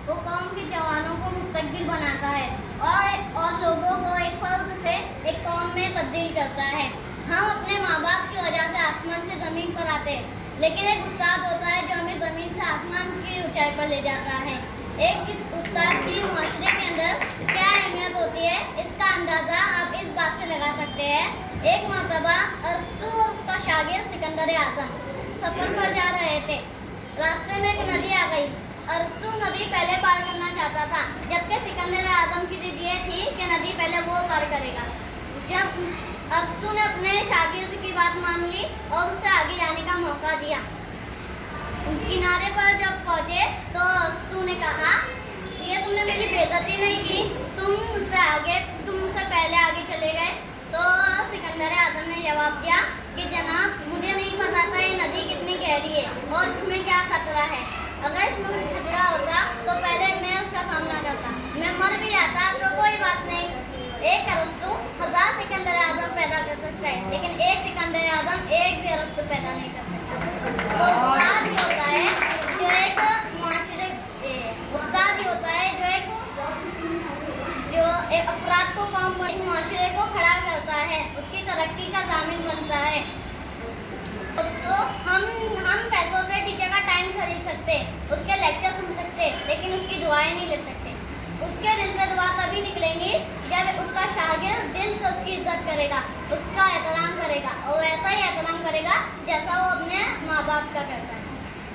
वो कौम के जवानों को मुस्तकबिल बनाता है और लोगों को एक फर्द से एक कौम में तब्दील करता है। हम अपने माँ बाप की वजह से आसमान से ज़मीन पर आते हैं, लेकिन एक उस्ताद होता है जो हमें ज़मीन से आसमान की ऊंचाई पर ले जाता है। एक इस उस्ताद की माशरे के अंदर क्या अहमियत होती है, इसका अंदाज़ा आप इस बात से लगा सकते हैं। एक मरतबा अरस्तू और उसका शागिर्द सिकंदर आज़म सफ़र पर जा रहे थे। रास्ते में एक नदी आ गई। अरस्तू नदी पहले पार करना चाहता था, जबकि सिकंदर आज़म की जिद ये थी कि नदी पहले वो पार करेगा। जब अरस्तू ने अपने शागिर्द की बात मान ली और उसे आगे जाने का मौका दिया। किनारे पर जब पहुंचे तो अरस्तू ने कहा, ये तुमने मेरी बेइज्जती नहीं की, तुम मुझसे पहले आगे चले गए। तो सिकंदर आज़म ने जवाब दिया कि जनाब, मुझे नहीं पता था ये नदी कितनी गहरी है और इसमें क्या खतरा है। अगर इसमें कुछ खतरा होता तो पहले मैं उसका सामना करता, मैं मर भी जाता तो कोई बात नहीं। एक अरस्तू 1000 सिकंदर आज़म पैदा कर सकता है, लेकिन एक सिकंदर आज़म एक भी अरस्तू पैदा नहीं कर सकता। तो उस्ताद ही होता है जो एक माशरे उस्ताद ही होता है जो एक अफराद को कौम माशरे को खड़ा करता है, उसकी तरक्की का ज़ामिन बनता है। तो हम पैसों से टीचर का टाइम खरीद सकते, उसके लेक्चर सुन सकते, लेकिन उसकी दुआएं नहीं ले सकते। उसके दिल से दुआ तभी निकलेंगी जब उसका शागिर्द दिल से उसकी इज्जत करेगा, उसका एहतराम करेगा और वैसा ही एहतराम करेगा जैसा वो अपने माँ बाप का करता है।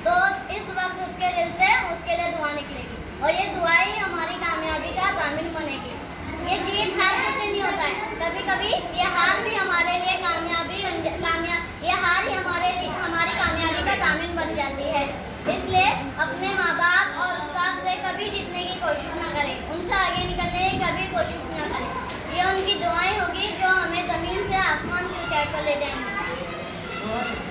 तो इस वक्त उसके दिल से उसके लिए दुआ निकलेगी और ये दुआ ही हमारी कामयाबी का ज़ामिन बनेगी। ये जीत हार कुछ नहीं होता है, कभी कभी ये हार भी हमारे लिए ये हार ही हमारी कामयाबी का ज़ामिन बन जाती है। इसलिए अपने माँ बाप और उस्ताद से कभी जीतने की कोशिश ना करें, उनसे आगे निकलने की कभी कोशिश ना करें। ये उनकी दुआएं होगी जो हमें ज़मीन से आसमान की ऊंचाई पर ले जाएंगी।